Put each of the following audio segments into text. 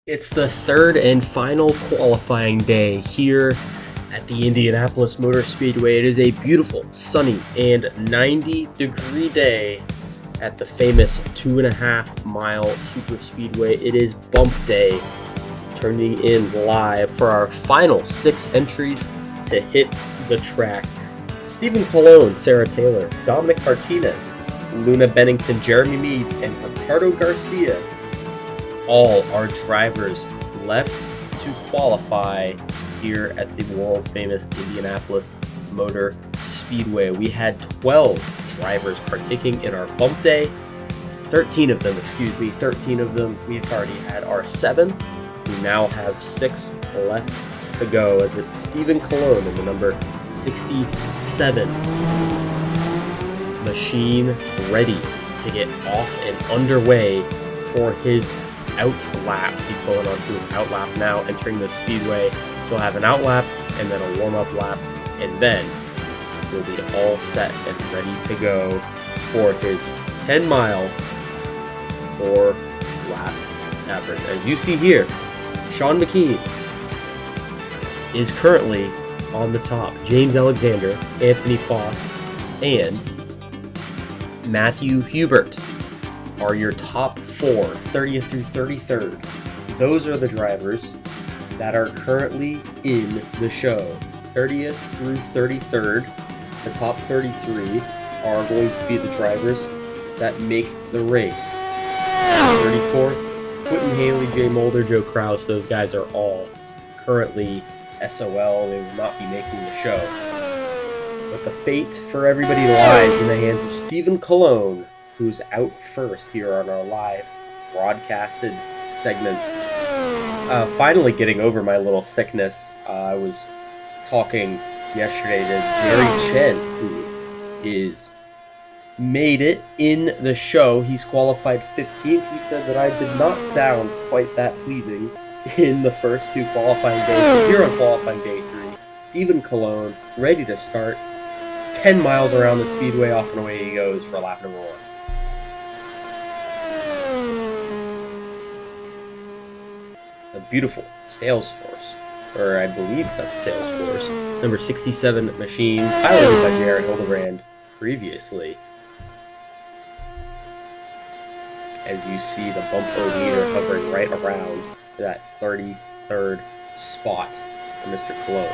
It's the third and final qualifying day here at the Indianapolis Motor Speedway. It is a beautiful, sunny, and 90-degree day at the famous 2.5-mile super speedway. It is bump day, turning in live for our final 6 entries to hit the track. Stephen Colon, Sarah Taylor, Dominic Martinez, Luna Bennington, Jeremy Mead, and Ricardo Garcia all are drivers left to qualify here at the world-famous Indianapolis Motor Speedway. We had 12 drivers partaking in our bump day. 13 of them. We've already had our 7. We now have 6 left to go as it's Stephen Colon in the number 67 machine ready to get off and underway for his out lap. He's going on to his out lap now, entering the speedway. He'll have an out lap and then a warm-up lap, and then he'll be all set and ready to go for his 10-mile 4-lap average. As you see here, Sean McKean is currently on the top. James Alexander, Anthony Foss, and Matthew Hubert are your top 4, 30th through 33rd. Those are the drivers that are currently in the show. 30th through 33rd, the top 33 are going to be the drivers that make the race. 34th, Quentin Haley, Jay Mulder, Joe Kraus, those guys are all currently SOL. They will not be making the show. But the fate for everybody lies in the hands of Stephen Colon, who's out first here on our live broadcasted segment. Finally getting over my little sickness. I was talking yesterday to Jerry Chen, who is made it in the show. He's qualified 15th. He said that I did not sound quite that pleasing in the first 2 qualifying days. But here on qualifying day 3, Stephen Colon ready to start. 10 miles around the speedway, off and away he goes for lap number 1. A beautiful Salesforce, or I believe that's Salesforce, number 67 machine, piloted by Jared Hildebrand previously. As you see the bump meter hovering right around that 33rd spot for Mr. Cologne.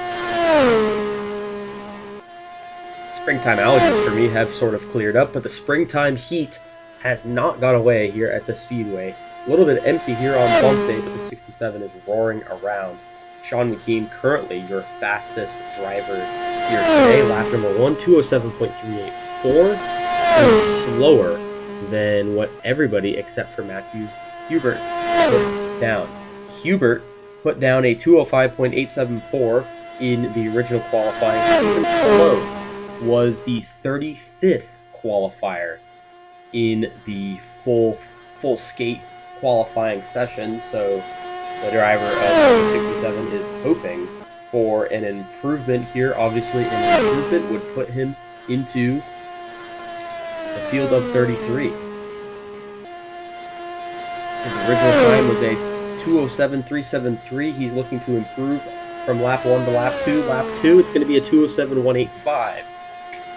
Springtime allergies for me have sort of cleared up, but the springtime heat has not gone away here at the Speedway. A little bit empty here on bump day, but the 67 is roaring around. Sean McKean, currently your fastest driver here today. Lap number 1, 207.384. And slower than what everybody except for Matthew Hubert put down. Hubert put down a 205.874 in the original qualifying. Stephen Colon was the 35th qualifier in the full skate qualifying session, so the driver of 67 is hoping for an improvement here. Obviously, an improvement would put him into the field of 33. His original time was a 207.373. He's looking to improve from lap 1 to lap 2. Lap 2, it's going to be a 207.185.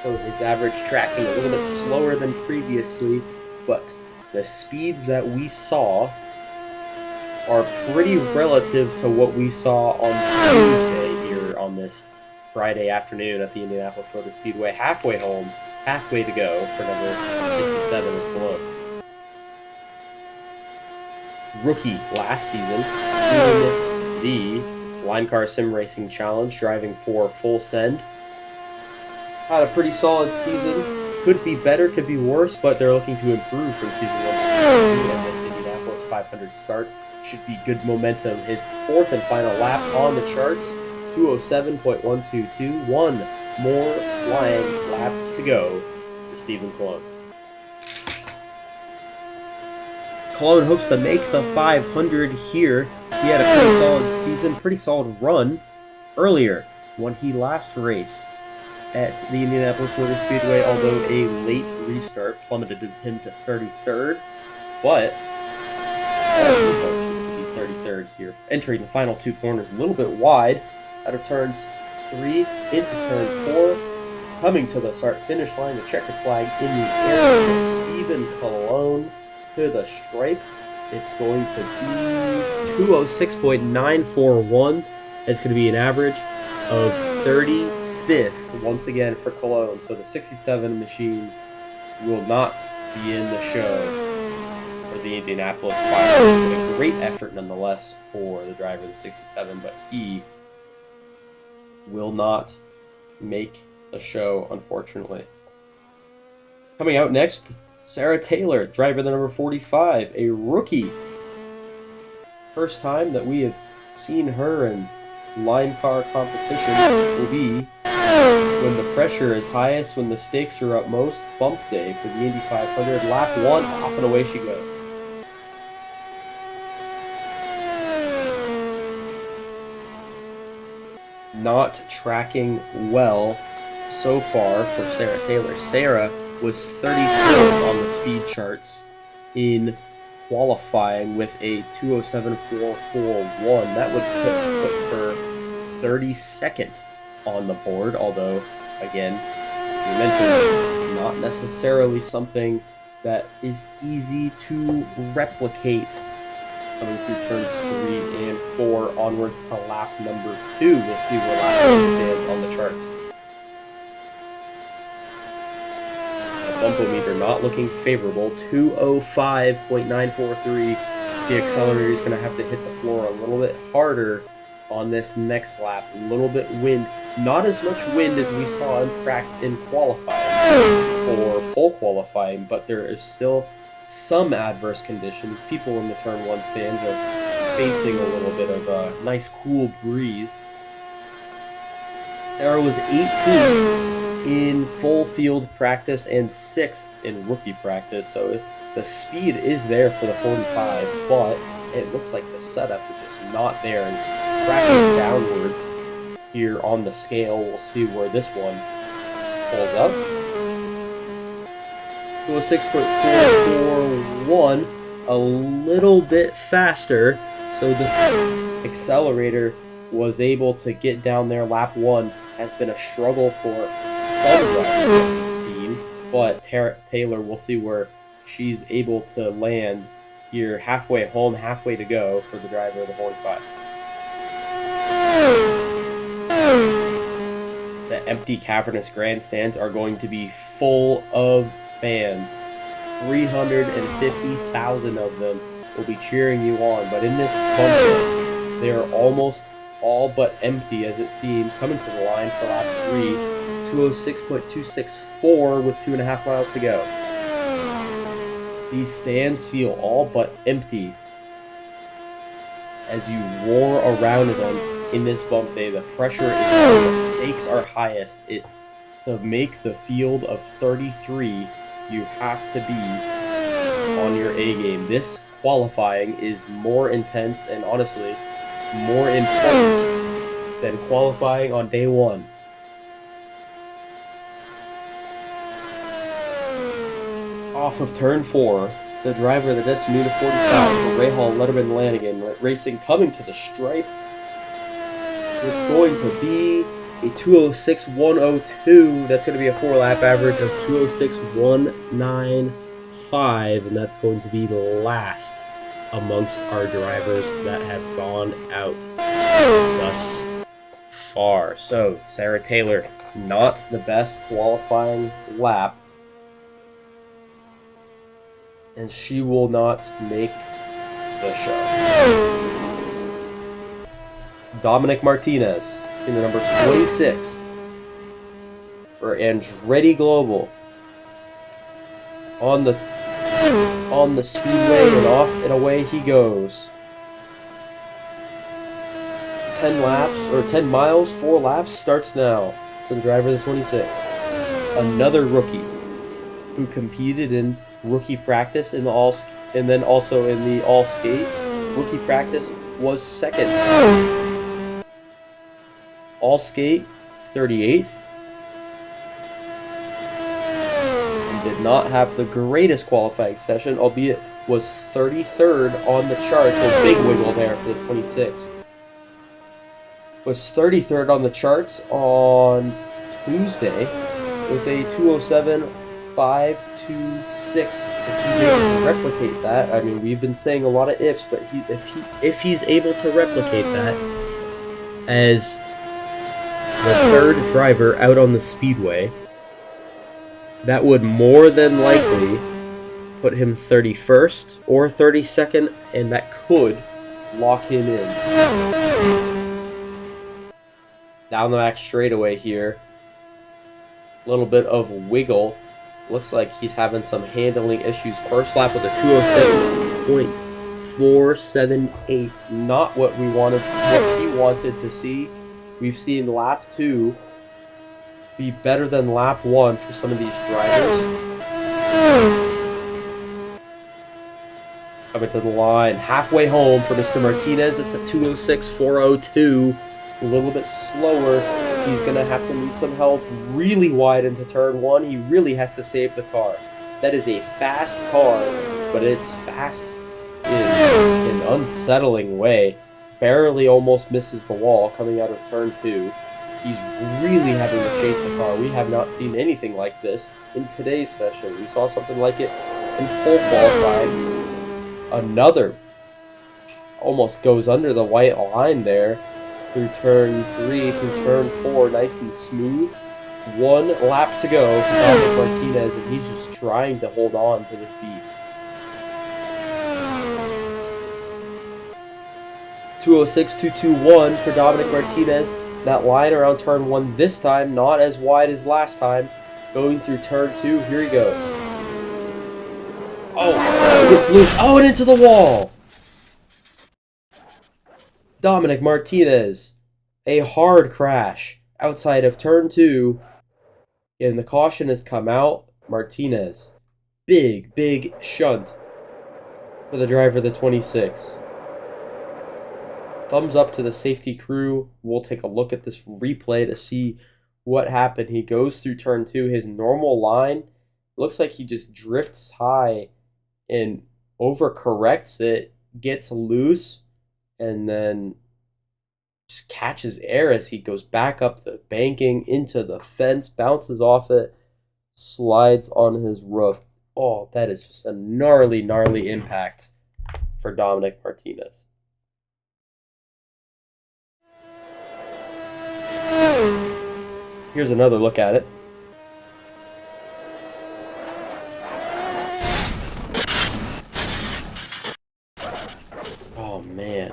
So his average tracking a little bit slower than previously, but the speeds that we saw are pretty relative to what we saw on Tuesday here on this Friday afternoon at the Indianapolis Motor Speedway. Halfway home, halfway to go for number 67 of Cologne. Rookie last season in the LIMECAR Sim Racing Challenge, driving for Full Send. Had a pretty solid season. Could be better, could be worse, but they're looking to improve from season 1 to season 2, and this Indianapolis 500 start should be good momentum. His 4th and final lap on the charts, 207.122. One more flying lap to go for Stephen Colon. Colon hopes to make the 500 here. He had a pretty solid season, pretty solid run earlier when he last raced at the Indianapolis Motor Speedway, although a late restart plummeted him to 33rd. But all he hopes is to be 33rd corners here. Entering the final 2 corners a little bit wide out of turns 3 into turn 4. Coming to the start-finish line, the checkered flag in the air. Stephen Cologne to the stripe. It's going to be 206.941. It's going to be an average of 35th once again for Cologne. So the 67 machine will not be in the show for the Indianapolis Fire. But a great effort nonetheless for the driver of the 67, but he will not make the show, unfortunately. Coming out next, Sarah Taylor, driver the number 45, a rookie. First time that we have seen her in LIMECAR competition will be when the pressure is highest, when the stakes are up most. Bump day for the Indy 500. Lap 1, off and away she goes. Not tracking well so far for Sarah Taylor. Sarah was 34th on the speed charts in qualifying with a 207.441. That would put her 32nd on the board, although, again, we mentioned it's not necessarily something that is easy to replicate. Coming through turns 3 and 4 onwards to lap number 2. We'll see where lap 1 stands on the charts. Bumpometer not looking favorable. 205.943. The accelerator is going to have to hit the floor a little bit harder on this next lap. A little bit wind. Not as much wind as we saw in qualifying or pole qualifying, but there is still some adverse conditions. People in the turn 1 stands are facing a little bit of a nice cool breeze. Sarah was 18th in full field practice and 6th in rookie practice, so the speed is there for the 45, but it looks like the setup is just not there. It's tracking downwards here on the scale. We'll see where this one pulls up. 206.441, a little bit faster, so the accelerator was able to get down there. Lap 1 has been a struggle for some drivers that we've seen, but Taylor, we'll see where she's able to land here. Halfway home, halfway to go for the driver of the 45. The empty cavernous grandstands are going to be full of fans. 350,000 of them will be cheering you on, but in this bump, they are almost all but empty as it seems. Coming to the line for lap 3, 206.264 with 2.5 miles to go. These stands feel all but empty as you roar around them in this bump day. The pressure is high, the stakes are highest. To make the field of 33, you have to be on your A game. This qualifying is more intense and honestly more important than qualifying on day 1. Off of turn 4, the driver of the Destiny 45 for Rahal Letterman Lanigan racing, coming to the stripe. It's going to be a 206.102. That's going to be a 4-lap average of 206.195, and that's going to be the last amongst our drivers that have gone out thus far. So, Sarah Taylor, not the best qualifying lap, and she will not make the show. Dominic Martinez in the number 26 for Andretti Global on the speedway, and off and away he goes. 10 laps, or 10 miles, 4 laps starts now for the driver of the 26. Another rookie who competed in rookie practice in the and then also in the all skate. Rookie practice was 2nd. All skate 38th. And did not have the greatest qualifying session, albeit was 33rd on the charts. A big wiggle there for the 26. Was 33rd on the charts on Tuesday with a 207.526. If he's able to replicate that, I mean, we've been saying a lot of ifs, but if he's able to replicate that as the third driver out on the speedway, that would more than likely put him 31st or 32nd, and that could lock him in. Down the back straightaway here. A little bit of wiggle. Looks like he's having some handling issues. First lap with a 206.478. Not what we wanted, what he wanted to see. We've seen lap 2 be better than lap 1 for some of these drivers. Coming to the line, halfway home for Mr. Martinez. It's a 206.402. A little bit slower. He's going to have to need some help really wide into turn 1. He really has to save the car. That is a fast car, but it's fast in an unsettling way. Barely almost misses the wall coming out of turn 2. He's really having to chase the car. We have not seen anything like this in today's session. We saw something like it in pole qualifying. Another almost goes under the white line there. Through turn 3, through turn 4, nice and smooth. 1 lap to go for Dominic Martinez, and he's just trying to hold on to this beast. 206.221 for Dominic Martinez. That line around turn 1 this time, not as wide as last time. Going through turn 2, here he goes. Oh, he gets loose. Oh, and into the wall! Dominic Martinez, a hard crash outside of turn 2, and the caution has come out. Martinez, big shunt for the driver of the 26. Thumbs up to the safety crew. We'll take a look at this replay to see what happened. He goes through turn 2, his normal line. Looks like he just drifts high and overcorrects it, gets loose, and then just catches air as he goes back up the banking into the fence, bounces off it, slides on his roof. Oh, that is just a gnarly impact for Dominic Martinez. Here's another look at it. Oh, man.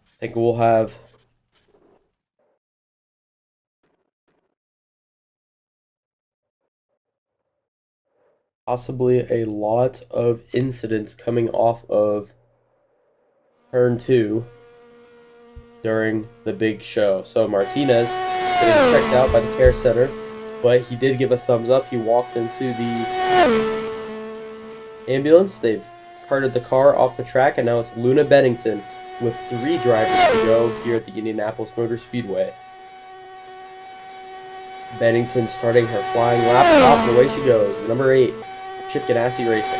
I think we'll have possibly a lot of incidents coming off of turn 2 during the big show. So Martinez getting checked out by the care center, but he did give a thumbs up. He walked into the ambulance. They've carted the car off the track, and now it's Luna Bennington with 3 drivers to go here at the Indianapolis Motor Speedway. Bennington starting her flying lap off, and away she goes. Number 8, Chip Ganassi Racing.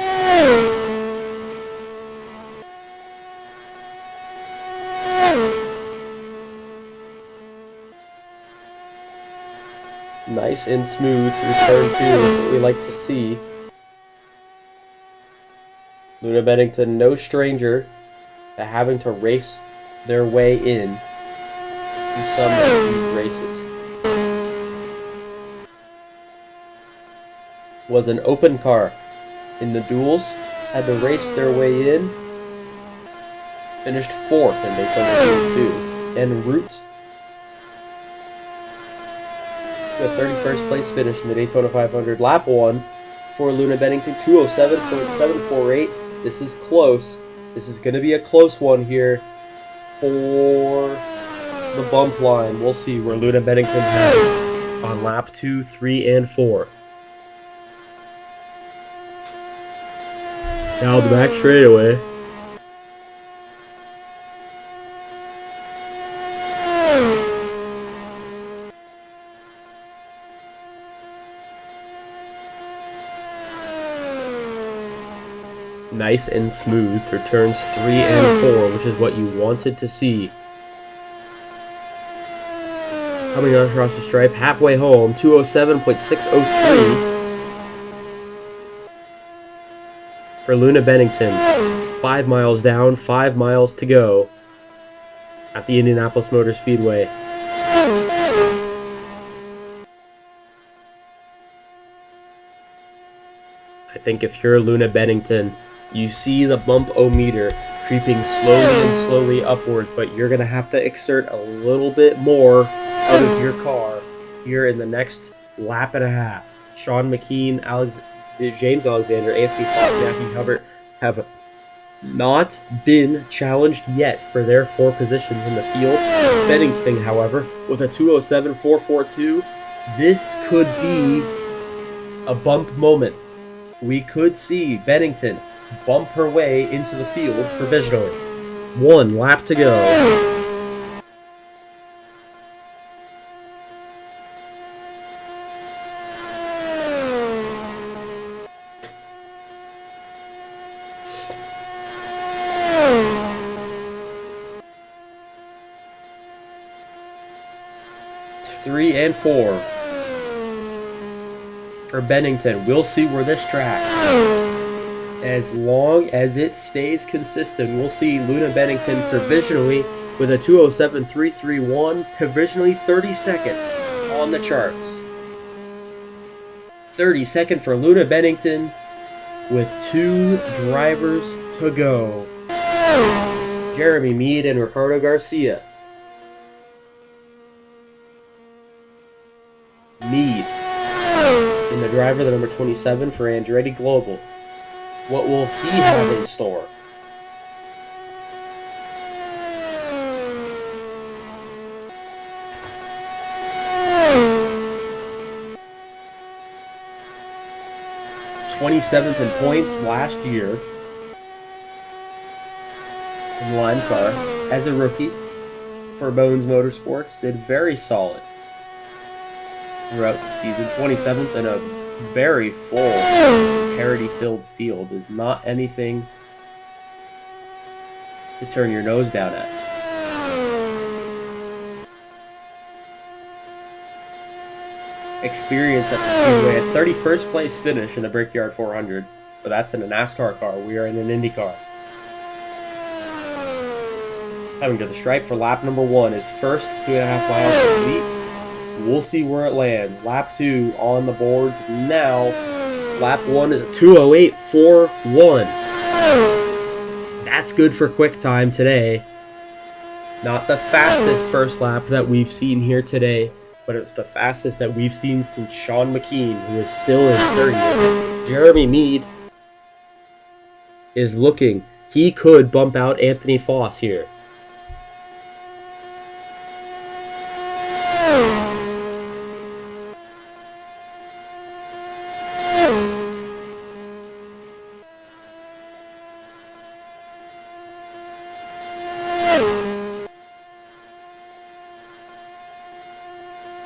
Nice and smooth through turn 2 is what we like to see. Luna Bennington, no stranger to having to race their way in to some of these races. Was an open car in the duels, had to race their way in, finished 4th in Daytona 2, en route to a 31st place finish in the Daytona 500. Lap 1 for Luna Bennington, 207.748. This is close. This is going to be a close one here for the bump line. We'll see where Luna Bennington has on lap 2, 3, and 4. Now the back straightaway. Nice and smooth for turns 3 and 4, which is what you wanted to see. Coming across the stripe, halfway home, 207.603 for Luna Bennington. 5 miles down, 5 miles to go at the Indianapolis Motor Speedway. I think if you're Luna Bennington, you see the bump-o-meter creeping slowly and slowly upwards, but you're going to have to exert a little bit more out of your car here in the next lap and a half. Sean McKean, James Alexander, Anthony Fox, Matthew Hubbard have not been challenged yet for their 4 positions in the field. Bennington, however, with a 207.442, this could be a bump moment. We could see Bennington bump her way into the field provisionally. 1 lap to go. Three and 4 for Bennington. We'll see where this tracks. As long as it stays consistent, we'll see Luna Bennington provisionally with a 207.331, provisionally 32nd on the charts. 32nd for Luna Bennington with 2 drivers to go. Jeremy Meade and Ricardo Garcia. Meade in the driver, the number 27 for Andretti Global. What will he have in store? '27th in points last year in LIMECAR as a rookie for Bones Motorsports. Did very solid throughout the season. 27th in a very full, parity-filled field is not anything to turn your nose down at. Experience at the Speedway, a 31st place finish in the Brickyard 400, but that's in a NASCAR car. We are in an Indy car. Coming to the stripe for lap number 1 is first 2.5 miles complete. We'll see where it lands. Lap 2 on the boards now. Lap 1 is a 2:08.41. That's good for quick time today. Not the fastest first lap that we've seen here today, but it's the fastest that we've seen since Sean McKean, who is still in 30th. Jeremy Meade is looking. He could bump out Anthony Foss here.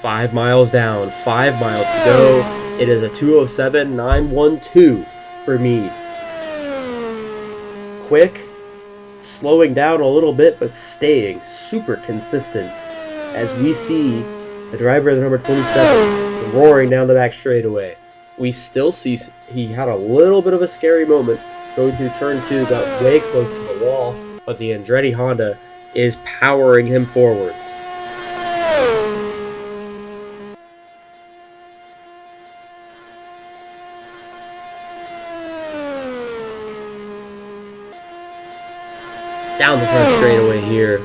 Five miles down, 5 miles to go. It is a 2:07.912 for Meade. Quick, slowing down a little bit, but staying super consistent as we see the driver of the number 27 roaring down the back straightaway. We still see he had a little bit of a scary moment going through turn 2, got way close to the wall, but the Andretti Honda is powering him forwards. Down the front straightaway here.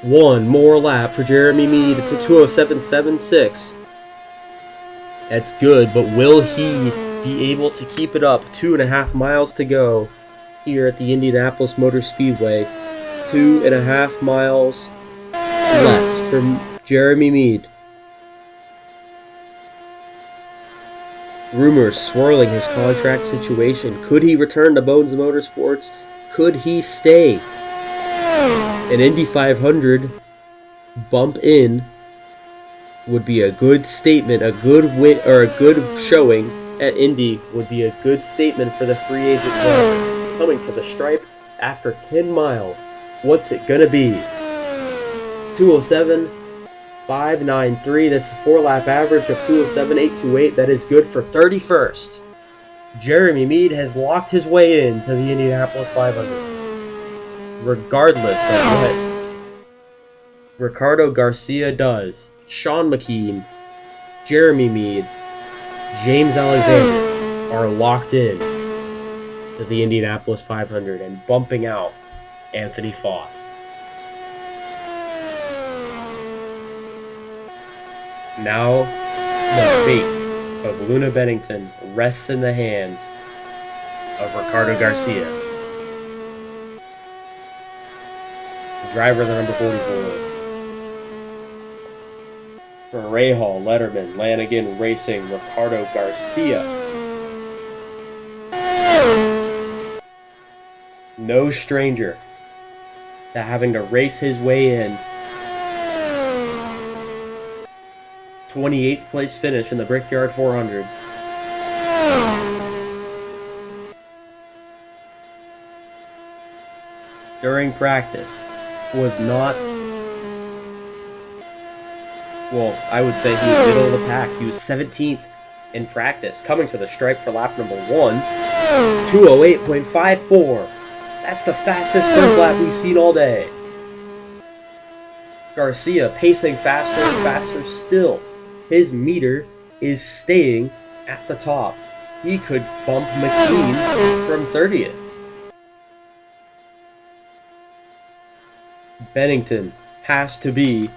1 more lap for Jeremy Meade to 2:07.76. That's good, but will he be able to keep it up? 2.5 miles to go here at the Indianapolis Motor Speedway. 2.5 miles left for Jeremy Meade. Rumors swirling his contract situation. Could he return to Bones Motorsports? Could he stay? An Indy 500 bump in would be a good statement, a good win, or a good showing at Indy would be a good statement for the free agent driver. Coming to the stripe after 10 miles. What's it gonna be? 207.593. That's a 4-lap average of 207.828. That is good for 31st. Jeremy Mead has locked his way into the Indianapolis 500. Regardless of what Ricardo Garcia does, Sean McKean, Jeremy Mead, James Alexander are locked in to the Indianapolis 500 and bumping out Anthony Foss. Now, the fate of Luna Bennington rests in the hands of Ricardo Garcia, driver of the number 44. For Rahal, Letterman, Lanigan Racing, Ricardo Garcia. No stranger to having to race his way in. 28th place finish in the Brickyard 400. During practice was not, well, I would say he was middle of the pack. He was 17th in practice. Coming to the stripe for lap number 1, 208.54. That's the fastest first lap we've seen all day. Garcia pacing faster and faster still. His meter is staying at the top. He could bump McKean from 30th. Bennington has to be,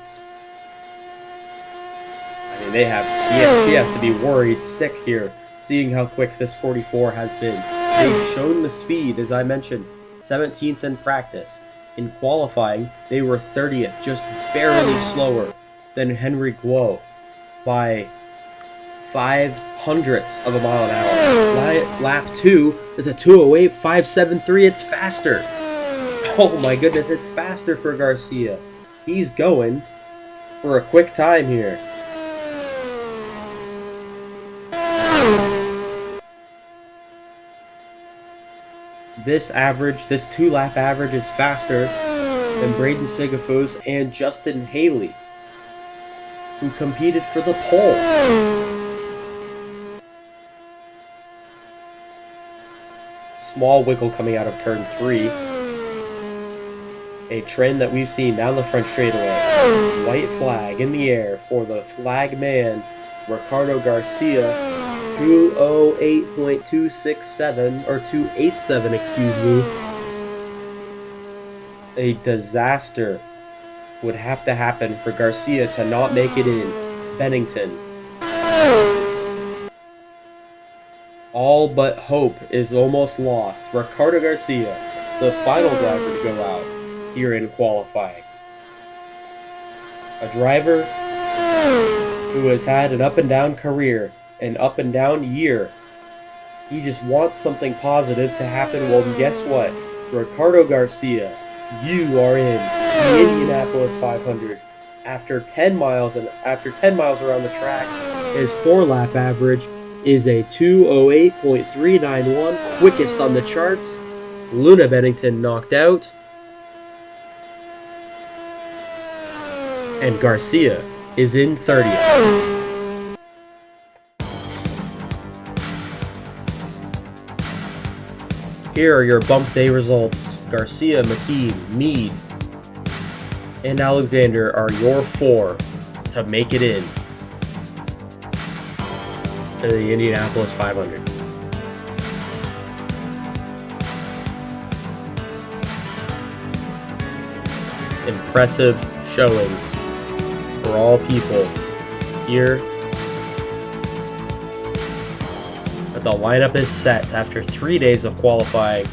she has to be worried sick here, seeing how quick this 44 has been. They've shown the speed, as I mentioned, 17th in practice. In qualifying, they were 30th, just barely slower than Henry Guo by 0.05 of a mile an hour. Lap 2 is a 208.573. It's faster. Oh my goodness, it's faster for Garcia. He's going for a quick time here. This 2-lap average is faster than Braden Sigafus and Justin Haley, who competed for the pole. Small wiggle coming out of turn 3. A trend that we've seen down the front straightaway. White flag in the air for the flag man, Ricardo Garcia. 208.267, or 287, excuse me. A disaster would have to happen for Garcia to not make it in. Bennington. All but hope is almost lost. Ricardo Garcia, the final driver to go out here in qualifying. A driver who has had an up-and-down career, an up-and-down year. He just wants something positive to happen. Well, guess what? Ricardo Garcia, you are in the Indianapolis 500. After 10 miles around the track, his 4-lap average is a 208.391, quickest on the charts. Luna Bennington knocked out. And Garcia is in 30th. Here are your bump day results. Garcia, McKean, Mead, and Alexander are your 4 to make it in to the Indianapolis 500. Impressive showings for all people here. But the lineup is set after 3 days of qualifying.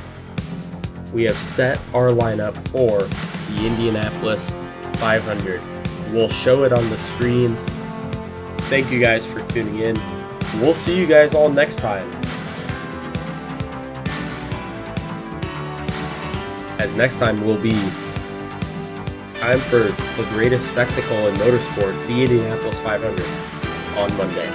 We have set our lineup for the Indianapolis 500. We'll show it on the screen. Thank you guys for tuning in. We'll see you guys all next time. As next time will be time for the greatest spectacle in motorsports, the Indianapolis 500, on Monday.